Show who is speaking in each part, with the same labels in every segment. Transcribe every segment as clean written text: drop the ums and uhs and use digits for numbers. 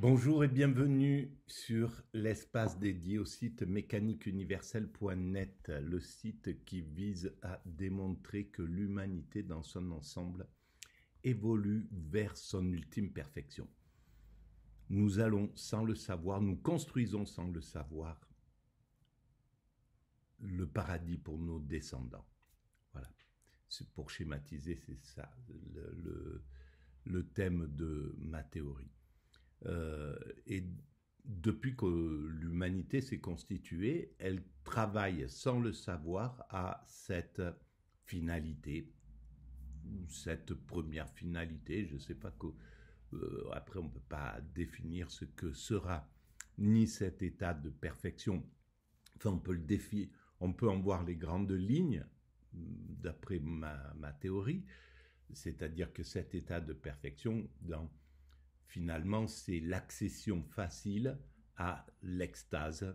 Speaker 1: Bonjour et bienvenue sur l'espace dédié au site mécaniqueuniverselle.net, le site qui vise à démontrer que l'humanité dans son ensemble évolue vers son ultime perfection. Nous allons sans le savoir, nous construisons sans le savoir le paradis pour nos descendants. Voilà. Pour schématiser, c'est ça le thème de ma théorie. Et depuis que l'humanité s'est constituée, elle travaille sans le savoir à cette finalité, ou cette première finalité, je ne sais pas que... après, on ne peut pas définir ce que sera ni cet état de perfection. Enfin, on peut en voir les grandes lignes, d'après ma théorie, c'est-à-dire que cet état de perfection, finalement, c'est l'accession facile à l'extase,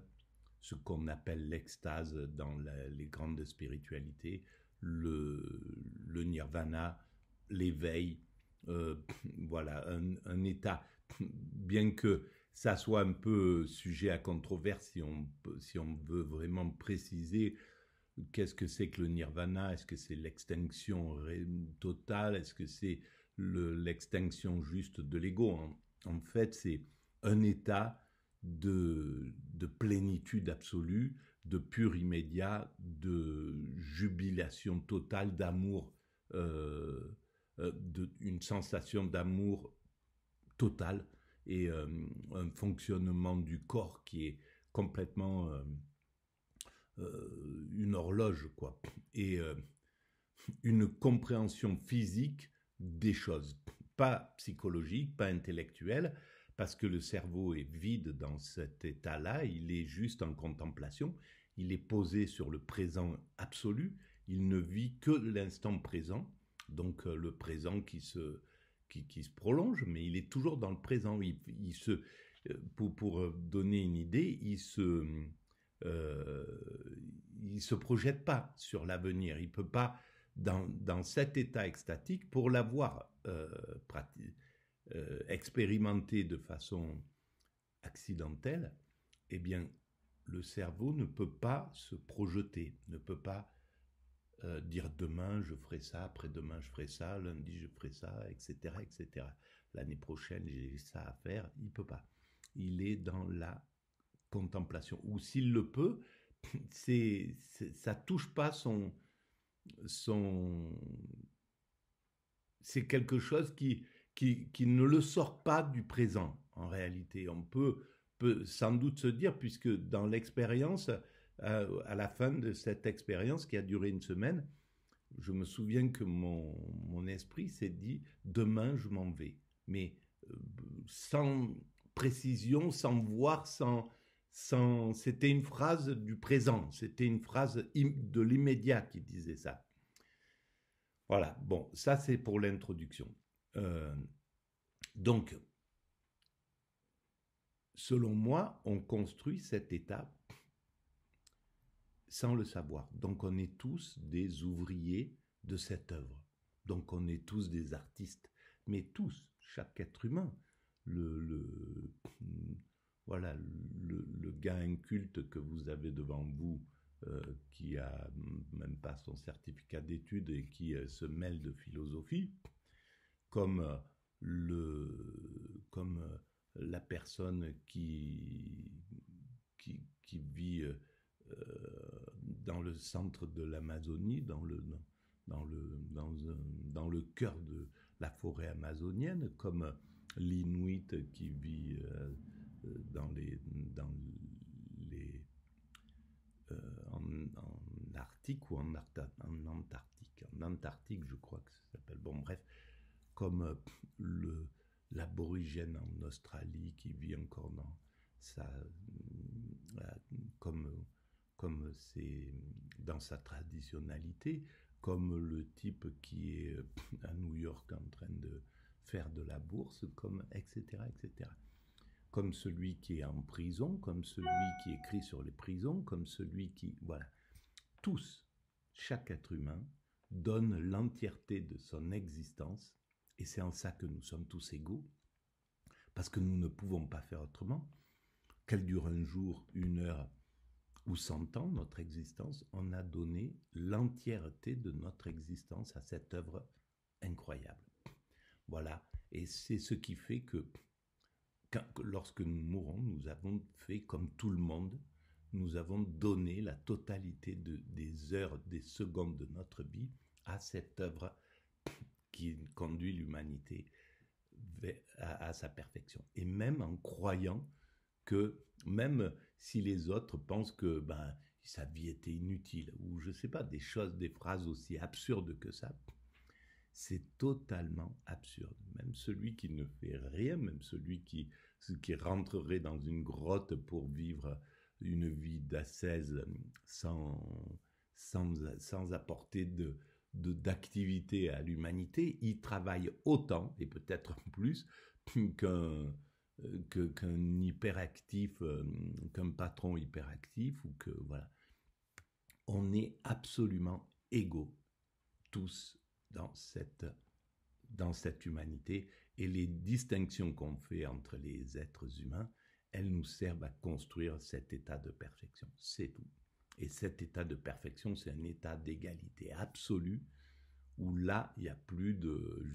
Speaker 1: ce qu'on appelle l'extase dans les grandes spiritualités, le nirvana, l'éveil, euh, voilà, un état, bien que ça soit un peu sujet à controverse si on veut vraiment préciser qu'est-ce que c'est que le nirvana. Est-ce que c'est l'extinction totale? Est-ce que c'est l'extinction juste de l'ego? En fait, c'est un état de plénitude absolue, de pur immédiat, de jubilation totale, d'amour, une sensation d'amour total et un fonctionnement du corps qui est complètement une horloge, quoi. Et une compréhension physique des choses, pas psychologique, pas intellectuelle, parce que le cerveau est vide dans cet état-là, il est juste en contemplation, il est posé sur le présent absolu, il ne vit que l'instant présent, donc le présent qui se prolonge, mais il est toujours dans le présent. Pour donner une idée, il se projette pas sur l'avenir. Il peut pas, dans cet état extatique, pour l'avoir expérimenté de façon accidentelle, eh bien, le cerveau ne peut pas se projeter, ne peut pas dire demain je ferai ça, après-demain je ferai ça, lundi je ferai ça, etc., etc. L'année prochaine j'ai ça à faire. Il peut pas. Il est dans la contemplation. Ou s'il le peut, ça touche pas son, c'est quelque chose qui ne le sort pas du présent, en réalité. On peut sans doute se dire, puisque dans l'expérience, à la fin de cette expérience qui a duré une semaine, je me souviens que mon esprit s'est dit, demain je m'en vais. Mais sans précision, sans voir, c'était une phrase du présent, c'était une phrase de l'immédiat qui disait ça. Voilà, bon, ça c'est pour l'introduction. Euh, donc, selon moi, on construit cet état sans le savoir. Donc, on est tous des ouvriers de cette œuvre. Donc, on est tous des artistes. Mais tous, chaque être humain, le, voilà, le gars inculte que vous avez devant vous, qui a même pas son certificat d'études et qui se mêle de philosophie, comme la personne qui vit dans le centre de l'Amazonie, dans le cœur de la forêt amazonienne, comme l'Inuit qui vit en Arctique ou en Antarctique. En Antarctique, je crois que ça s'appelle. Bon, bref, comme l'aborigène en Australie qui vit encore dans sa, comme, comme c'est dans sa traditionnalité, comme le type qui est à New York en train de faire de la bourse, comme etc., etc. Comme celui qui est en prison, comme celui qui écrit sur les prisons, comme celui qui... Voilà. Tous, chaque être humain, donne l'entièreté de son existence, et c'est en ça que nous sommes tous égaux, parce que nous ne pouvons pas faire autrement. Qu'elle dure un jour, 1 heure ou 100 ans, notre existence, on a donné l'entièreté de notre existence à cette œuvre incroyable. Voilà, et c'est ce qui fait que lorsque nous mourrons, nous avons fait comme tout le monde, nous avons donné la totalité des heures, des secondes de notre vie à cette œuvre qui conduit l'humanité à sa perfection. Et même en croyant que, même si les autres pensent que sa vie était inutile, ou je ne sais pas, des phrases aussi absurdes que ça, c'est totalement absurde. Même celui qui ne fait rien, même celui qui rentrerait dans une grotte pour vivre une vie d'ascèse sans apporter d'activité à l'humanité, il travaille autant, et peut-être plus, qu'un hyperactif, qu'un patron hyperactif, ou que voilà. On est absolument égaux, tous, dans cette humanité, et les distinctions qu'on fait entre les êtres humains, elles nous servent à construire cet état de perfection, c'est tout. Et cet état de perfection, c'est un état d'égalité absolue, où là, il n'y a plus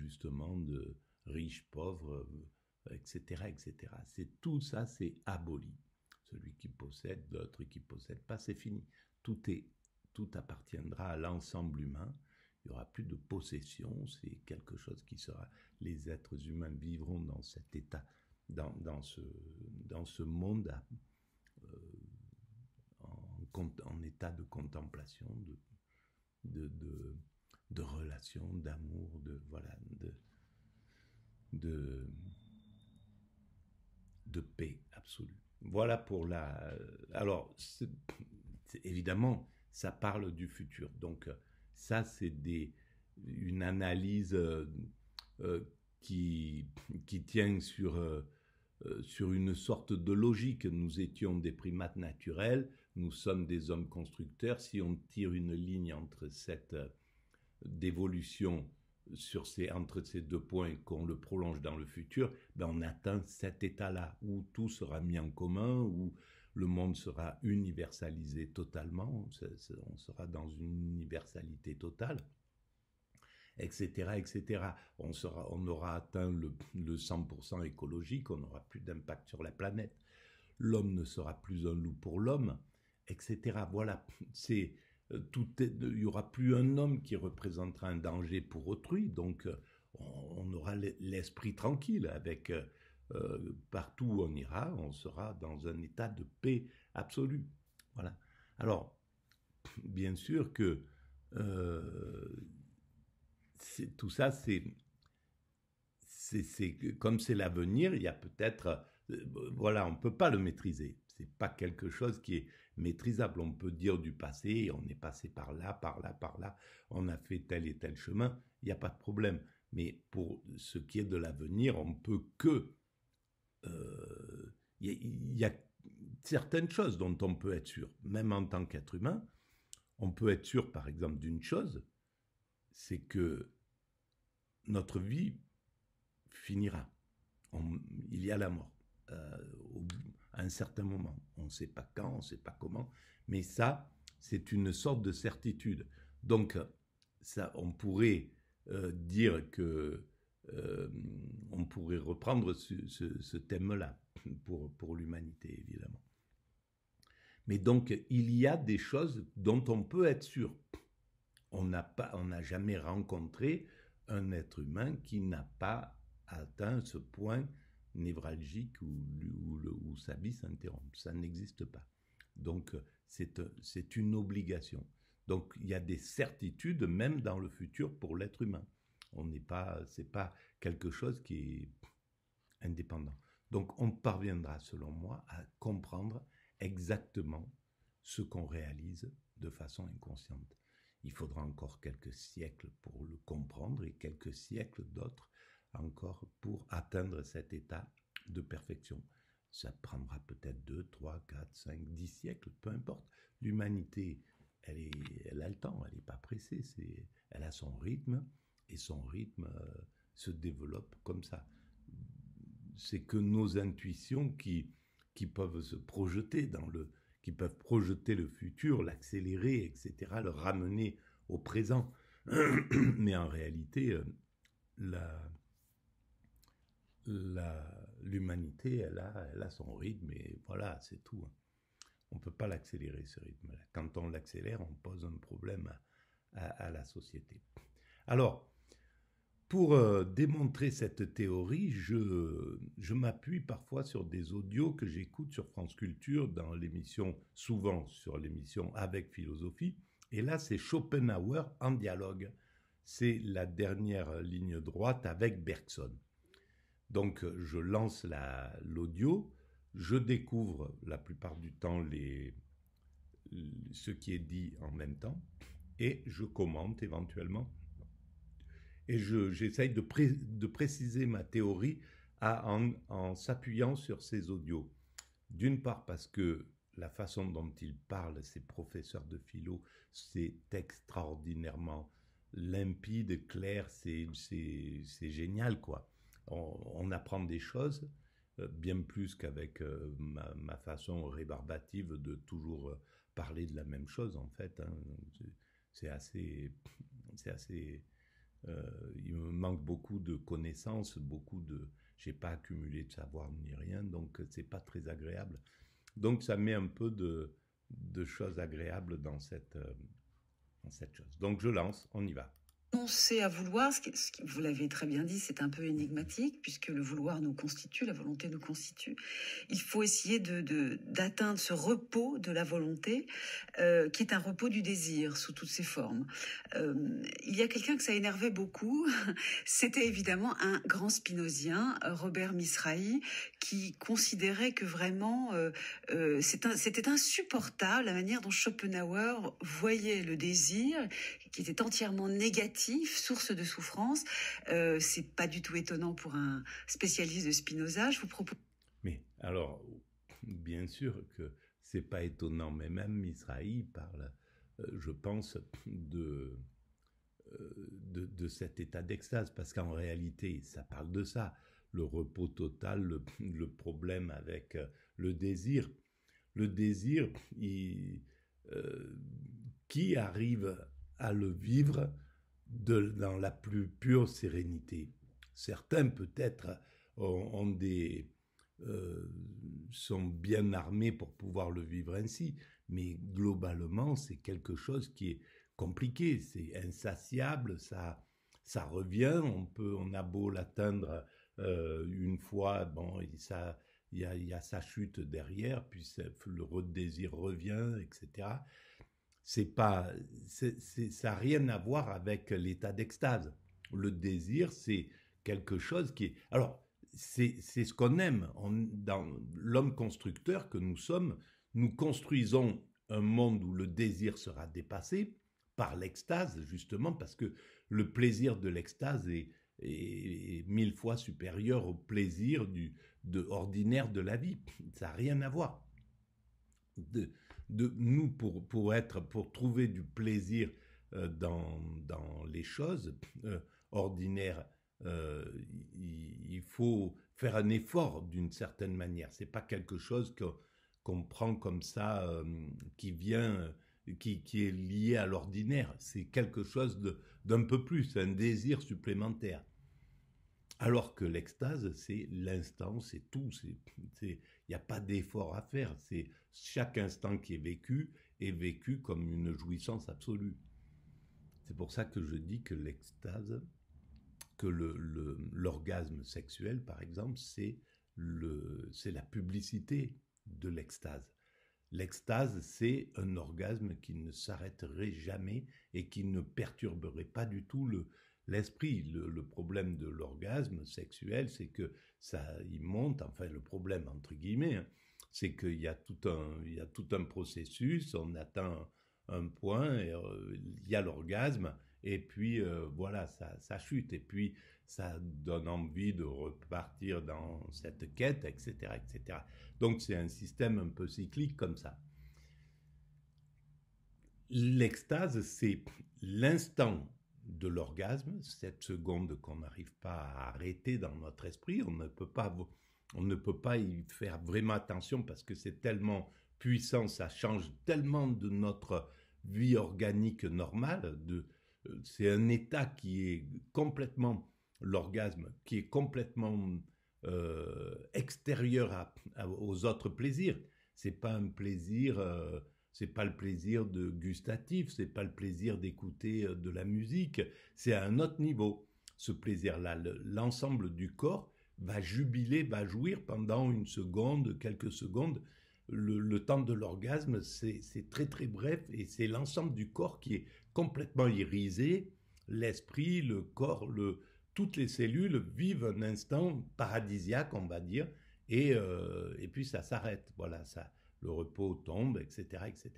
Speaker 1: justement de riches, pauvres, etc., etc. Tout ça, c'est aboli. Celui qui possède, l'autre qui ne possède pas, c'est fini. Tout appartiendra à l'ensemble humain. Il n'y aura plus de possession, c'est quelque chose qui sera... Les êtres humains vivront dans cet état, dans ce monde en état de contemplation, de relation, d'amour, de paix absolue. Voilà pour la... Alors, évidemment, ça parle du futur. Donc, ça, c'est une analyse qui tient sur une sorte de logique. Nous étions des primates naturels, nous sommes des hommes constructeurs. Si on tire une ligne entre cette d'évolution entre ces 2 points, qu'on le prolonge dans le futur, on atteint cet état-là où tout sera mis en commun, où le monde sera universalisé totalement, on sera dans une universalité totale, etc., etc. On aura atteint le 100% écologique, on n'aura plus d'impact sur la planète, l'homme ne sera plus un loup pour l'homme, etc. Voilà, il n'y aura plus un homme qui représentera un danger pour autrui, donc on aura l'esprit tranquille avec partout où on ira, on sera dans un état de paix absolue. Voilà. Alors, bien sûr que tout ça, comme c'est l'avenir, il y a peut-être... voilà, on ne peut pas le maîtriser. Ce n'est pas quelque chose qui est maîtrisable. On peut dire du passé, on est passé par là, par là, par là, on a fait tel et tel chemin, il n'y a pas de problème. Mais pour ce qui est de l'avenir, on ne peut que... Il y a certaines choses dont on peut être sûr, même en tant qu'être humain. On peut être sûr, par exemple, d'une chose, c'est que notre vie finira. Il y a la mort à un certain moment. On ne sait pas quand, on ne sait pas comment, mais ça, c'est une sorte de certitude. Donc, ça, on pourrait dire que on pourrait reprendre ce thème-là pour l'humanité, évidemment. Mais donc, il y a des choses dont on peut être sûr. On n'a jamais rencontré un être humain qui n'a pas atteint ce point névralgique où sa vie s'interrompt. Ça n'existe pas. Donc, c'est une obligation. Donc, il y a des certitudes, même dans le futur, pour l'être humain. C'est pas quelque chose qui est indépendant. Donc, on parviendra, selon moi, à comprendre exactement ce qu'on réalise de façon inconsciente. Il faudra encore quelques siècles pour le comprendre et quelques siècles d'autres encore pour atteindre cet état de perfection. Ça prendra peut-être 2, 3, 4, 5, 10 siècles, peu importe. L'humanité, elle a le temps, elle n'est pas pressée, elle a son rythme, et son rythme se développe comme ça. c'est que nos intuitions qui peuvent se projeter qui peuvent projeter le futur, l'accélérer, etc., le ramener au présent. Mais en réalité, l'humanité, elle a son rythme et voilà, c'est tout. On ne peut pas l'accélérer, ce rythme-là. Quand on l'accélère, on pose un problème à la société. Alors, pour démontrer cette théorie, je m'appuie parfois sur des audios que j'écoute sur France Culture dans l'émission, souvent sur l'émission Avec Philosophie. Et là, c'est Schopenhauer en dialogue. C'est la dernière ligne droite avec Bergson. Donc, je lance l'audio, je découvre la plupart du temps ce qui est dit en même temps, et je commente éventuellement. Et j'essaye de préciser ma théorie en s'appuyant sur ces audios. D'une part parce que la façon dont ils parlent, ces professeurs de philo, c'est extraordinairement limpide, clair, c'est génial, quoi. On apprend des choses, bien plus qu'avec ma façon rébarbative de toujours parler de la même chose, en fait. Hein. C'est assez... il me manque beaucoup de connaissances, j'ai pas accumulé de savoir ni rien, donc c'est pas très agréable. Donc ça met un peu de choses agréables dans cette chose. Donc je lance, on y va.
Speaker 2: Renoncer à vouloir, vous l'avez très bien dit, c'est un peu énigmatique, puisque le vouloir nous constitue, la volonté nous constitue. Il faut essayer d'atteindre ce repos de la volonté, qui est un repos du désir, sous toutes ses formes. Il y a quelqu'un que ça énervait beaucoup, c'était évidemment un grand spinozien, Robert Misrahi, qui considérait que vraiment, c'était insupportable la manière dont Schopenhauer voyait le désir, qui était entièrement négatif, source de souffrance. C'est pas du tout étonnant pour un spécialiste de Spinoza. Je vous propose...
Speaker 1: Mais alors, bien sûr que c'est pas étonnant, mais même Misrahi parle, je pense, de cet état d'extase, parce qu'en réalité, ça parle de ça, le repos total, le problème avec le désir. Le désir, qui arrive à le vivre dans la plus pure sérénité. Certains peut-être sont bien armés pour pouvoir le vivre ainsi, mais globalement c'est quelque chose qui est compliqué, c'est insatiable, ça revient, on a beau l'atteindre une fois, bon, il y a sa chute derrière, puis le désir revient, etc. Ça n'a rien à voir avec l'état d'extase. Le désir, c'est quelque chose qui est... Alors, c'est ce qu'on aime. Dans l'homme constructeur que nous sommes, nous construisons un monde où le désir sera dépassé par l'extase, justement, parce que le plaisir de l'extase est 1000 fois supérieur au plaisir ordinaire de la vie. Ça n'a rien à voir. Nous, pour trouver du plaisir dans les choses ordinaires, il faut faire un effort d'une certaine manière. C'est pas quelque chose qu'on prend comme ça, qui vient, qui est lié à l'ordinaire. C'est quelque chose d'un peu plus, un désir supplémentaire. Alors que l'extase, c'est l'instant, c'est tout. Il n'y a pas d'effort à faire. C'est chaque instant qui est vécu comme une jouissance absolue. C'est pour ça que je dis que l'extase, que l'orgasme sexuel, par exemple, c'est la publicité de l'extase. L'extase, c'est un orgasme qui ne s'arrêterait jamais et qui ne perturberait pas du tout l'esprit. Le problème de l'orgasme sexuel, c'est que il monte, enfin le problème entre guillemets, hein, c'est qu'il y a tout un processus, on atteint un point, et, il y a l'orgasme, et puis voilà, ça chute, et puis ça donne envie de repartir dans cette quête, etc., etc. Donc c'est un système un peu cyclique comme ça. L'extase, c'est l'instant de l'orgasme, cette seconde qu'on n'arrive pas à arrêter dans notre esprit, on ne peut pas on ne peut pas y faire vraiment attention parce que c'est tellement puissant, ça change tellement de notre vie organique normale. C'est un état qui est complètement, l'orgasme, qui est complètement extérieur aux autres plaisirs. C'est pas un plaisir, c'est pas le plaisir de gustatif, c'est pas le plaisir d'écouter de la musique, c'est à un autre niveau. Ce plaisir-là, l'ensemble du corps va jubiler, va jouir pendant une seconde, quelques secondes. Le temps de l'orgasme, c'est très très bref et c'est l'ensemble du corps qui est complètement irisé. L'esprit, le corps, toutes les cellules vivent un instant paradisiaque, on va dire, et puis ça s'arrête. Voilà, ça, le repos tombe, etc., etc.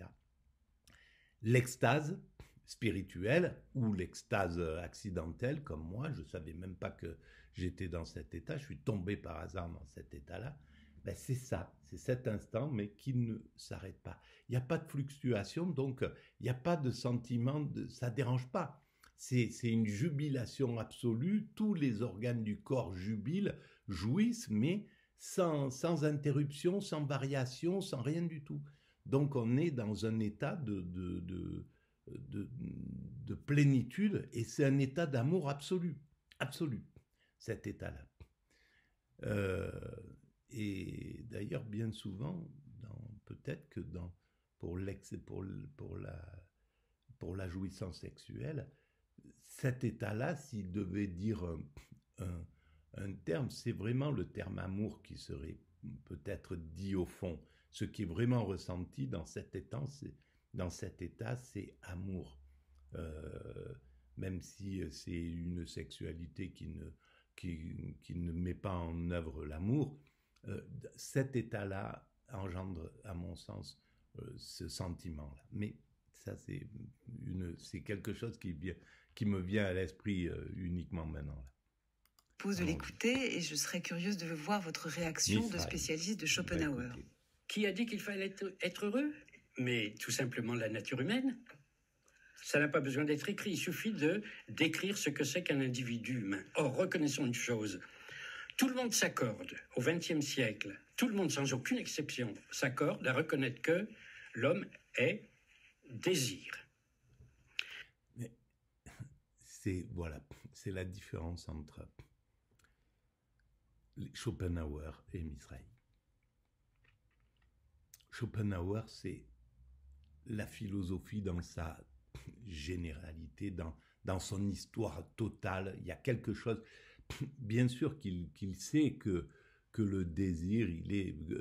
Speaker 1: L'extase spirituelle ou l'extase accidentelle, comme moi, je ne savais même pas que j'étais dans cet état, je suis tombé par hasard dans cet état-là, ben c'est ça, c'est cet instant, mais qui ne s'arrête pas. Il n'y a pas de fluctuation, donc il n'y a pas de sentiment, ça ne dérange pas. C'est une jubilation absolue, tous les organes du corps jubilent, jouissent, mais sans interruption, sans variation, sans rien du tout. Donc on est dans un état de plénitude, et c'est un état d'amour absolu, absolu, cet état-là. Et d'ailleurs, bien souvent, peut-être que pour la jouissance sexuelle, cet état-là, s'il devait dire un terme, c'est vraiment le terme amour qui serait peut-être dit au fond. Ce qui est vraiment ressenti dans cet état, c'est amour. Même si c'est une sexualité qui ne met pas en œuvre l'amour, cet état-là engendre, à mon sens, ce sentiment-là. Mais ça, c'est quelque chose qui me vient à l'esprit uniquement maintenant. Là.
Speaker 2: Pose de l'écouter et je serais curieuse de voir votre réaction de spécialiste de Schopenhauer.
Speaker 3: Qui a dit qu'il fallait être heureux? Mais tout simplement la nature humaine. Ça n'a pas besoin d'être écrit, il suffit de décrire ce que c'est qu'un individu humain. Or, reconnaissons une chose, tout le monde s'accorde, au XXe siècle, tout le monde sans aucune exception s'accorde à reconnaître que l'homme est désir.
Speaker 1: Mais c'est la différence entre Schopenhauer et Mizrahi. Schopenhauer, c'est la philosophie dans sa généralité, dans son histoire totale. Il y a quelque chose, bien sûr qu'il sait que le désir,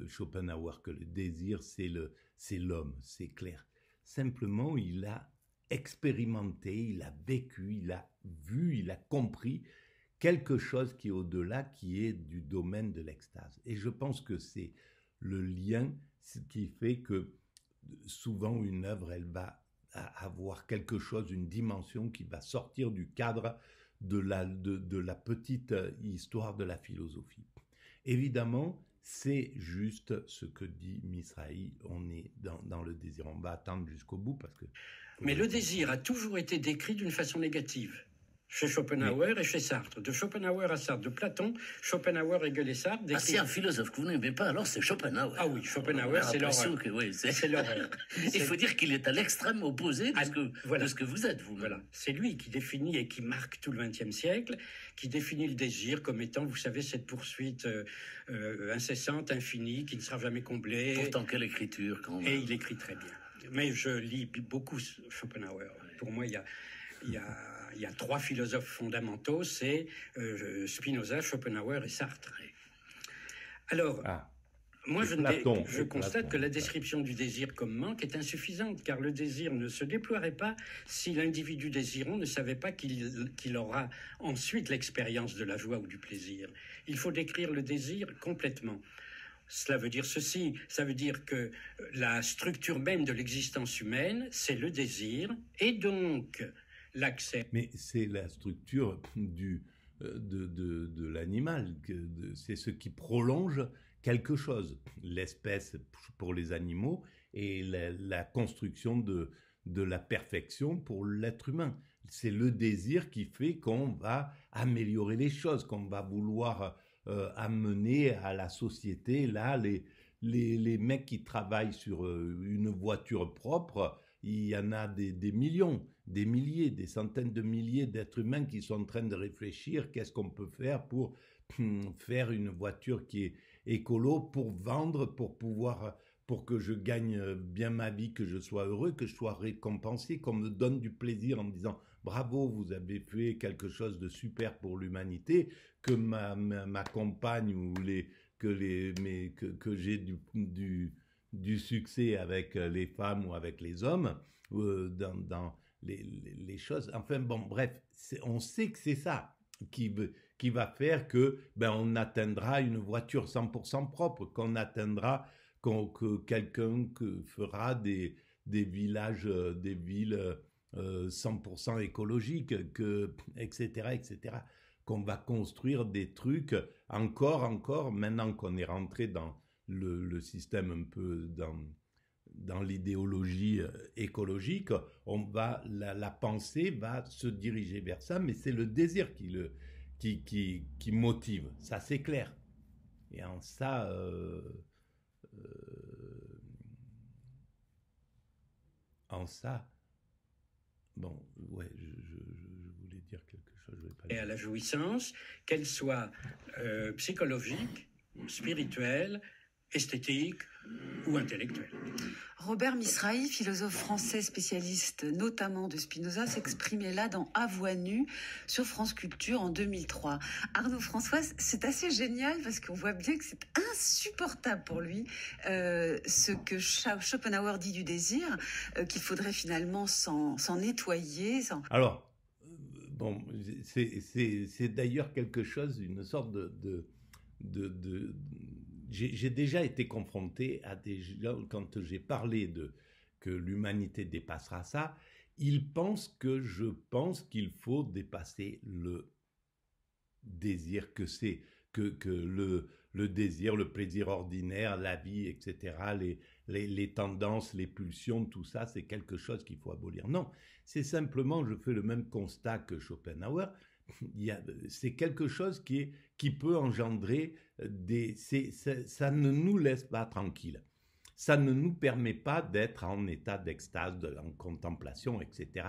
Speaker 1: Schopenhauer, que le désir, c'est l'homme, c'est clair. Simplement, il a expérimenté, il a vécu, il a vu, il a compris quelque chose qui est au-delà, qui est du domaine de l'extase. Et je pense que c'est le lien qui fait que souvent une œuvre, elle va avoir quelque chose, une dimension qui va sortir du cadre de la petite histoire de la philosophie. Évidemment, c'est juste ce que dit Mizrahi, on est dans le désir. On va attendre jusqu'au bout parce que...
Speaker 3: Mais le désir a toujours été décrit d'une façon négative. Chez Schopenhauer et chez Sartre. De Schopenhauer à Sartre, de Platon, Schopenhauer égale Sartre.
Speaker 4: Ah, c'est un philosophe que vous n'aimez pas, alors c'est Schopenhauer.
Speaker 3: Ah oui, Schopenhauer, c'est l'horreur.
Speaker 4: Oui,
Speaker 3: c'est l'horreur.
Speaker 4: Il faut dire qu'il est à l'extrême opposé de ce que vous êtes, vous.
Speaker 3: Voilà, c'est lui qui définit et qui marque tout le XXe siècle, qui définit le désir comme étant, vous savez, cette poursuite incessante, infinie, qui ne sera jamais comblée.
Speaker 4: Pourtant, quelle écriture, quand même.
Speaker 3: Et il écrit très bien. Mais je lis beaucoup Schopenhauer. Pour moi, il y a trois philosophes fondamentaux, c'est Spinoza, Schopenhauer et Sartre. Alors, moi je constate que la description du désir comme manque est insuffisante, car le désir ne se déploierait pas si l'individu désirant ne savait pas qu'il aura ensuite l'expérience de la joie ou du plaisir. Il faut décrire le désir complètement. Cela veut dire ceci, ça veut dire que la structure même de l'existence humaine, c'est le désir, et donc l'accès.
Speaker 1: Mais c'est la structure de l'animal, c'est ce qui prolonge quelque chose, l'espèce pour les animaux et la construction de la perfection pour l'être humain. C'est le désir qui fait qu'on va améliorer les choses, qu'on va vouloir amener à la société. Là, les mecs qui travaillent sur une voiture propre, il y en a des millions, des milliers, des centaines de milliers d'êtres humains qui sont en train de réfléchir qu'est-ce qu'on peut faire pour faire une voiture qui est écolo, pour vendre, pour que je gagne bien ma vie, que je sois heureux, que je sois récompensé, qu'on me donne du plaisir en me disant bravo, vous avez fait quelque chose de super pour l'humanité, que ma compagne ou que j'ai du succès avec les femmes ou avec les hommes dans les choses. Enfin bon, bref, on sait que c'est ça qui va faire que on atteindra une voiture 100% propre, qu'on atteindra que quelqu'un fera des villages, des villes 100% écologiques, etc., etc. Qu'on va construire des trucs encore, maintenant qu'on est rentré dans le système un peu dans l'idéologie écologique, la pensée va se diriger vers ça, mais c'est le désir qui motive, ça c'est clair. Et en ça, bon, ouais, je voulais dire quelque chose, je vais pas.
Speaker 3: Et à la jouissance, qu'elle soit psychologique, spirituelle, esthétique ou intellectuelle.
Speaker 2: Robert Misrahi, philosophe français spécialiste notamment de Spinoza, s'exprimait là dans À voix nue sur France Culture en 2003. Arnaud Françoise, c'est assez génial parce qu'on voit bien que c'est insupportable pour lui ce que Schopenhauer dit du désir, qu'il faudrait finalement s'en nettoyer.
Speaker 1: Alors, bon, c'est d'ailleurs quelque chose, une sorte j'ai déjà été confronté à des gens, quand j'ai parlé que l'humanité dépassera ça, ils pensent que je pense qu'il faut dépasser le désir que c'est, que le désir, le plaisir ordinaire, la vie, etc., les tendances, les pulsions, tout ça, c'est quelque chose qu'il faut abolir. Non, c'est simplement, je fais le même constat que Schopenhauer, c'est quelque chose qui peut engendrer ça ne nous laisse pas tranquilles. Ça ne nous permet pas d'être en état d'extase, en contemplation, etc.,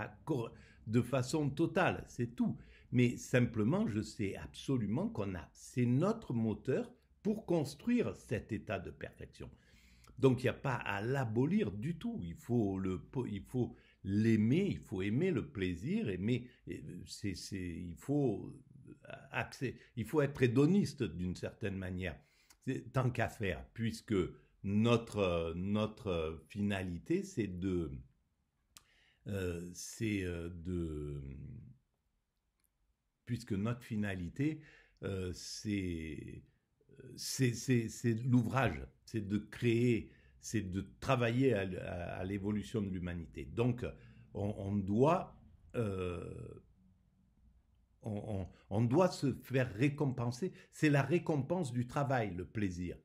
Speaker 1: de façon totale, c'est tout. Mais simplement, je sais absolument c'est notre moteur pour construire cet état de perfection. Donc, il n'y a pas à l'abolir du tout. Il faut l'aimer, il faut aimer le plaisir, il faut être hédoniste d'une certaine manière, tant qu'à faire, puisque notre finalité, puisque notre finalité, c'est l'ouvrage, c'est de créer, c'est de travailler à l'évolution de l'humanité. Donc, on doit se faire récompenser. C'est la récompense du travail, le plaisir.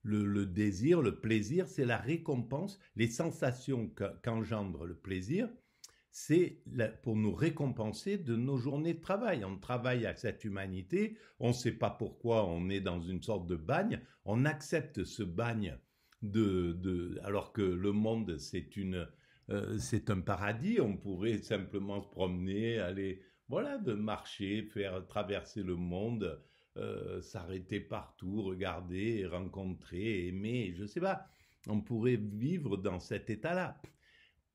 Speaker 1: Le désir, le plaisir, c'est la récompense, les sensations qu'engendre le plaisir, c'est pour nous récompenser de nos journées de travail. On travaille à cette humanité, on ne sait pas pourquoi on est dans une sorte de bagne, on accepte ce bagne alors que le monde c'est un paradis, on pourrait simplement se promener, aller, voilà, de marcher, faire traverser le monde, s'arrêter partout, regarder, rencontrer, aimer, je ne sais pas, on pourrait vivre dans cet état-là.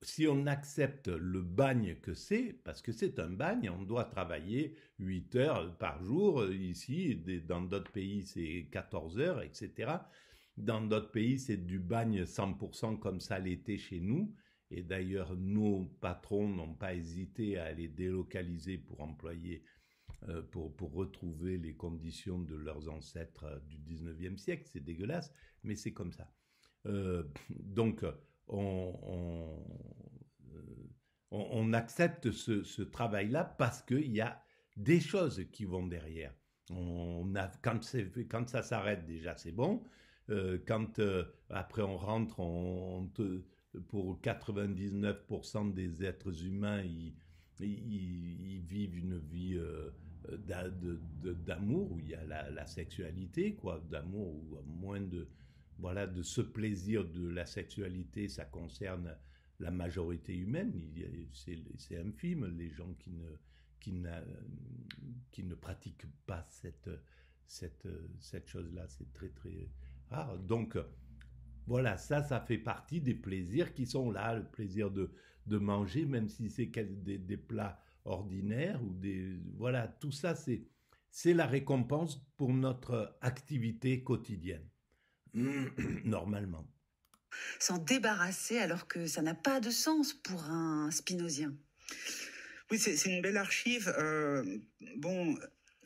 Speaker 1: Si on accepte le bagne que c'est, parce que c'est un bagne, on doit travailler 8 heures par jour, ici, dans d'autres pays c'est 14 heures, etc. Dans d'autres pays c'est du bagne 100% comme ça l'était chez nous, et d'ailleurs nos patrons n'ont pas hésité à les délocaliser pour employer, pour retrouver les conditions de leurs ancêtres du 19e siècle, c'est dégueulasse, mais c'est comme ça. Donc, on accepte ce travail-là parce qu'il y a des choses qui vont derrière. Quand ça s'arrête, déjà, c'est bon. Quand après on rentre, pour 99% des êtres humains, ils vivent une vie d'amour, où il y a la sexualité, quoi, d'amour, ou moins de, voilà, de ce plaisir de la sexualité, ça concerne la majorité humaine. C'est infime, les gens qui, qui ne pratiquent pas cette chose-là, c'est très très rare. Donc, voilà, ça fait partie des plaisirs qui sont là, le plaisir de manger, même si c'est des plats ordinaires ou des, voilà, tout ça, c'est la récompense pour notre activité quotidienne, normalement.
Speaker 2: S'en débarrasser alors que ça n'a pas de sens pour un spinozien.
Speaker 5: Oui, c'est une belle archive. Bon,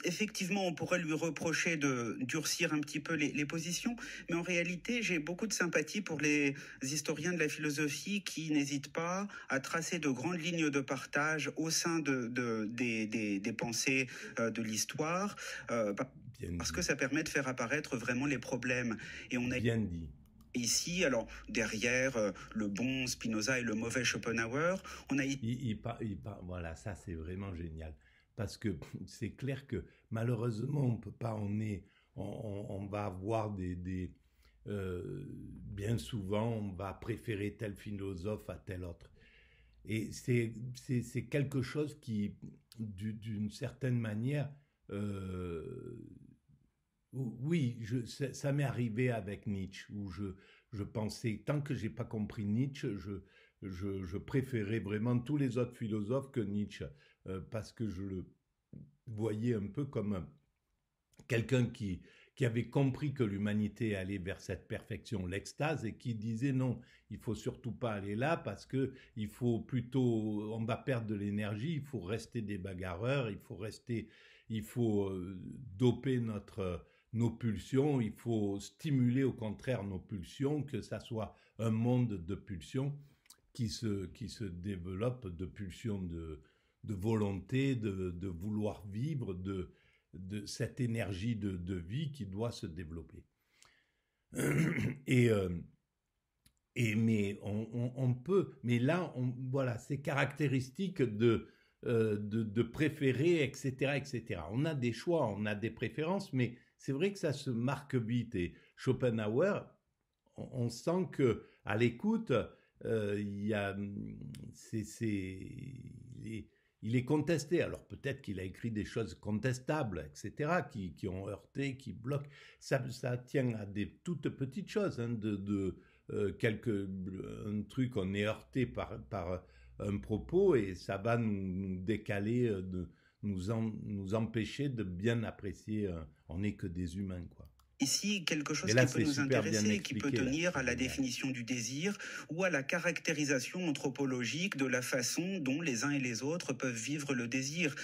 Speaker 5: effectivement, on pourrait lui reprocher de durcir un petit peu les positions, mais en réalité, j'ai beaucoup de sympathie pour les historiens de la philosophie qui n'hésitent pas à tracer de grandes lignes de partage au sein des pensées de l'histoire, parce que ça permet de faire apparaître vraiment les problèmes.
Speaker 1: Et on a bien dit.
Speaker 5: Ici, alors derrière le bon Spinoza et le mauvais Schopenhauer, on a...
Speaker 1: Voilà, ça c'est vraiment génial. Parce que c'est clair que malheureusement, on peut pas, on va avoir bien souvent, on va préférer tel philosophe à tel autre. Et c'est quelque chose qui, d'une certaine manière, oui, ça m'est arrivé avec Nietzsche, où je pensais, tant que j'ai pas compris Nietzsche, je préférais vraiment tous les autres philosophes que Nietzsche, parce que je le voyais un peu comme quelqu'un qui avait compris que l'humanité allait vers cette perfection, l'extase, et qui disait non, il faut surtout pas aller là parce que il faut plutôt, on va perdre de l'énergie, il faut rester des bagarreurs, il faut doper nos pulsions, il faut stimuler au contraire nos pulsions, que ça soit un monde de pulsions qui se développe, de pulsions de volonté, de vouloir vivre, de cette énergie de vie qui doit se développer. Mais on peut, mais là, voilà, c'est caractéristique de préférer, etc., etc. On a des choix, on a des préférences, mais c'est vrai que ça se marque vite. Et Schopenhauer, on sent que à l'écoute, il est contesté. Alors peut-être qu'il a écrit des choses contestables, etc., qui ont heurté, qui bloquent. Ça tient à des toutes petites choses, hein, un truc, on est heurté par un propos et ça va nous décaler, nous empêcher de bien apprécier. On n'est que des humains, quoi.
Speaker 5: Ici, quelque chose qui peut nous intéresser et qui peut tenir à la définition du désir ou à la caractérisation anthropologique de la façon dont les uns et les autres peuvent vivre le désir.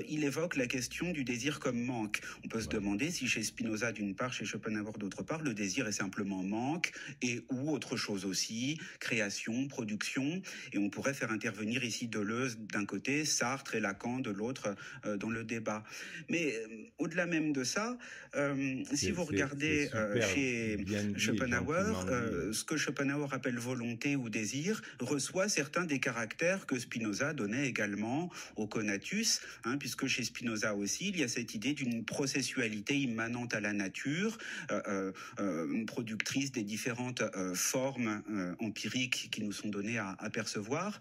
Speaker 5: Il évoque la question du désir comme manque. On peut se demander si chez Spinoza d'une part, chez Schopenhauer d'autre part, le désir est simplement manque et ou autre chose aussi, création, production. Et on pourrait faire intervenir ici Deleuze d'un côté, Sartre et Lacan de l'autre dans le débat. Mais au-delà même de ça, si vous regardez chez Schopenhauer, ce que Schopenhauer appelle volonté ou désir reçoit certains des caractères que Spinoza donnait également au conatus, hein, puisque chez Spinoza aussi, il y a cette idée d'une processualité immanente à la nature, productrice des différentes formes empiriques qui nous sont données à percevoir.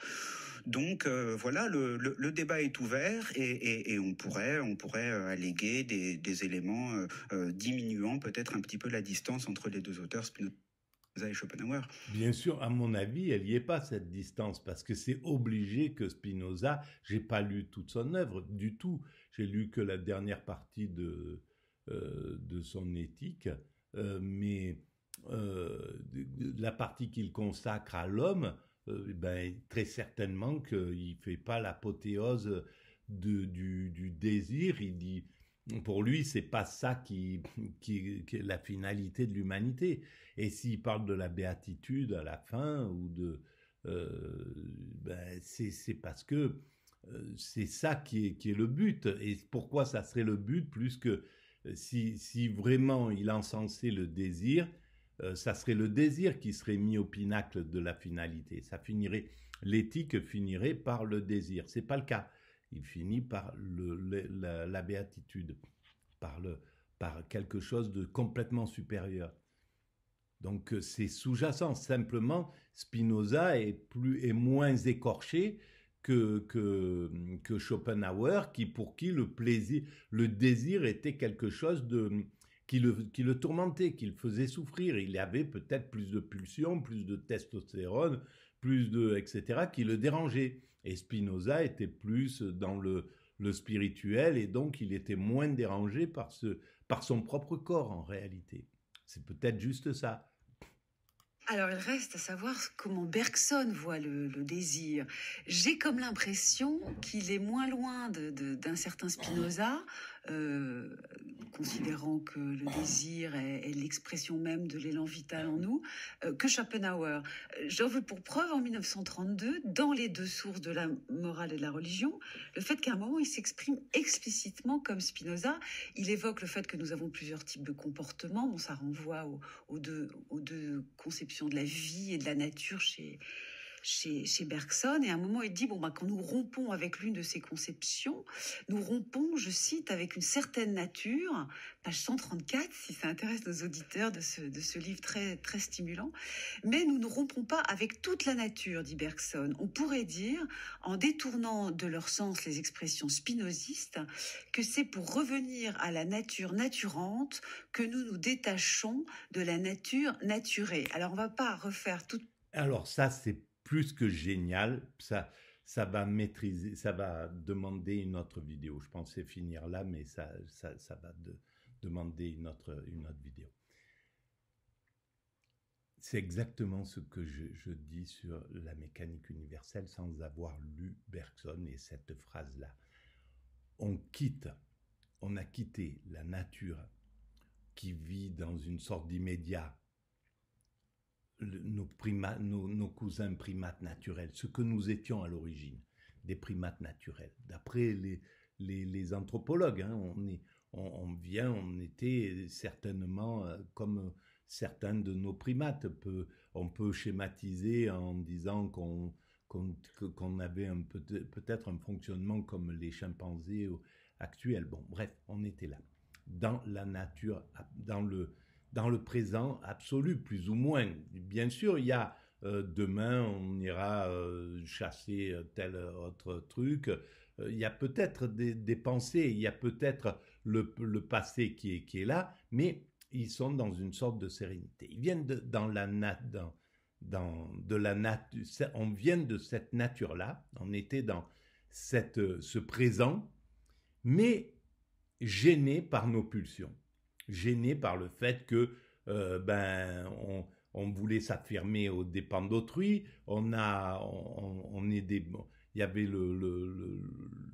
Speaker 5: Donc voilà, le débat est ouvert et on pourrait alléguer des éléments diminuant peut-être un petit peu la distance entre les deux auteurs, Spinoza et Schopenhauer.
Speaker 1: Bien sûr, à mon avis, elle n'y est pas, cette distance, parce que c'est obligé que Spinoza, j'ai pas lu toute son œuvre du tout, j'ai lu que la dernière partie de son éthique, mais la partie qu'il consacre à l'homme, très certainement qu'il fait pas l'apothéose du désir. Il dit, pour lui, c'est pas ça qui est la finalité de l'humanité. Et s'il parle de la béatitude à la fin, ou c'est parce que c'est ça qui est le but. Et pourquoi ça serait le but, plus que si vraiment il encensait le désir, ça serait le désir qui serait mis au pinacle de la finalité. L'éthique finirait par le désir. C'est pas le cas. il finit par la béatitude, par quelque chose de complètement supérieur. Donc c'est sous-jacent. Simplement, Spinoza est moins écorché que Schopenhauer, pour qui le désir était quelque chose qui le tourmentait, qui le faisait souffrir. Il avait peut-être plus de pulsions, plus de testostérone, etc., qui le dérangeait. Et Spinoza était plus dans le spirituel, et donc il était moins dérangé par son propre corps, en réalité. C'est peut-être juste ça.
Speaker 2: Alors, il reste à savoir comment Bergson voit le désir. J'ai comme l'impression qu'il est moins loin d'un certain Spinoza, considérant que le désir est l'expression même de l'élan vital en nous, que Schopenhauer. J'en veux pour preuve, en 1932, dans les deux sources de la morale et de la religion, le fait qu'à un moment, il s'exprime explicitement comme Spinoza. Il évoque le fait que nous avons plusieurs types de comportements. Bon, ça renvoie aux deux conceptions de la vie et de la nature chez Bergson, et à un moment il dit quand nous rompons avec l'une de ces conceptions, nous rompons, je cite, avec une certaine nature, page 134 si ça intéresse nos auditeurs de ce livre très, très stimulant, mais nous ne rompons pas avec toute la nature, dit Bergson. On pourrait dire, en détournant de leur sens les expressions spinozistes, que c'est pour revenir à la nature naturante que nous nous détachons de la nature naturée. Alors on va pas refaire tout.
Speaker 1: Alors ça c'est plus que génial, ça va maîtriser, ça va demander une autre vidéo. Je pensais finir là, mais ça va demander une autre vidéo. C'est exactement ce que je dis sur la mécanique universelle sans avoir lu Bergson et cette phrase-là. On a quitté la nature qui vit dans une sorte d'immédiat, nos cousins primates naturels, ce que nous étions à l'origine, des primates naturels. D'après les anthropologues, on était certainement comme certains de nos primates. On peut schématiser en disant qu'on avait peut-être un fonctionnement comme les chimpanzés actuels. Bon, bref, on était là, dans la nature, dans le présent absolu, plus ou moins. Bien sûr, il y a demain, on ira chasser tel autre truc. Il y a peut-être des pensées, il y a peut-être le passé qui est là, mais ils sont dans une sorte de sérénité. Ils viennent on vient de cette nature-là, on était dans ce présent, mais gêné par nos pulsions. Gêné par le fait que on voulait s'affirmer aux dépens d'autrui, il y avait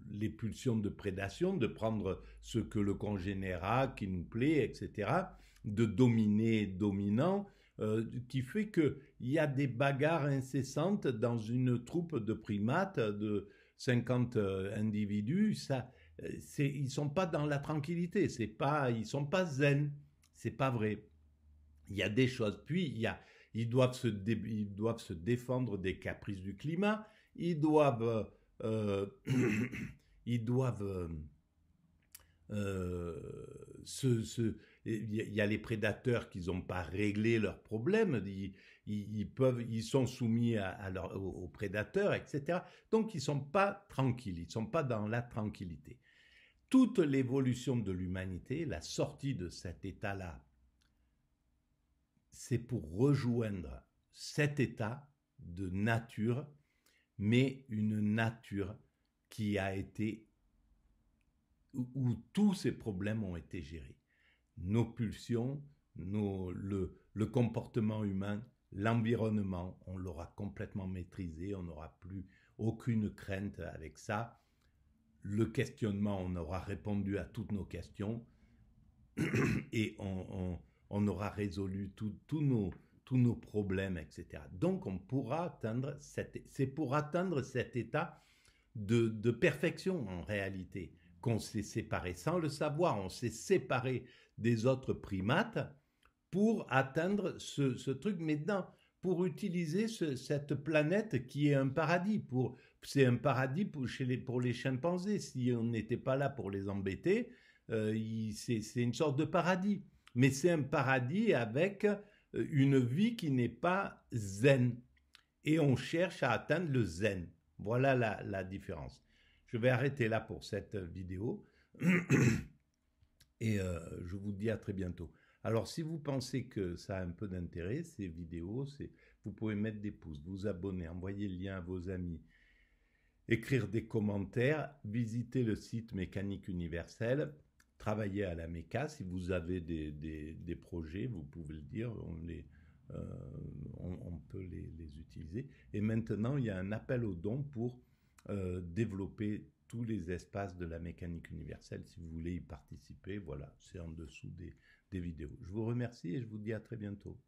Speaker 1: les pulsions de prédation, de prendre ce que le congénère a, qui nous plaît, etc., de dominer dominant, qui fait qu'il y a des bagarres incessantes dans une troupe de primates de 50 individus. Ils sont pas dans la tranquillité, ils sont pas zen, c'est pas vrai. Il y a des choses. Puis ils doivent se défendre des caprices du climat. Il y a les prédateurs qui n'ont pas réglé leurs problèmes. Ils sont soumis aux prédateurs, etc. Donc ils sont pas tranquilles. Ils sont pas dans la tranquillité. Toute l'évolution de l'humanité, la sortie de cet état-là, c'est pour rejoindre cet état de nature, mais une nature qui a été, où tous ces problèmes ont été gérés. Nos pulsions, le comportement humain, l'environnement, on l'aura complètement maîtrisé, on n'aura plus aucune crainte avec ça. Le questionnement, on aura répondu à toutes nos questions et on aura résolu tous nos problèmes, etc. Donc, on pourra atteindre c'est pour atteindre cet état de perfection, en réalité, qu'on s'est séparé sans le savoir. On s'est séparé des autres primates pour atteindre ce truc. Mais pour utiliser cette planète qui est un paradis. C'est un paradis pour les chimpanzés. Si on n'était pas là pour les embêter, c'est une sorte de paradis. Mais c'est un paradis avec une vie qui n'est pas zen. Et on cherche à atteindre le zen. Voilà la différence. Je vais arrêter là pour cette vidéo. Et je vous dis à très bientôt. Alors, si vous pensez que ça a un peu d'intérêt, ces vidéos, vous pouvez mettre des pouces, vous abonner, envoyer le lien à vos amis, écrire des commentaires, visiter le site Mécanique Universelle, travailler à la méca. Si vous avez des projets, vous pouvez le dire, on peut les utiliser. Et maintenant, il y a un appel aux dons pour développer tous les espaces de la mécanique universelle. Si vous voulez y participer, voilà, c'est en dessous des vidéos. Je vous remercie et je vous dis à très bientôt.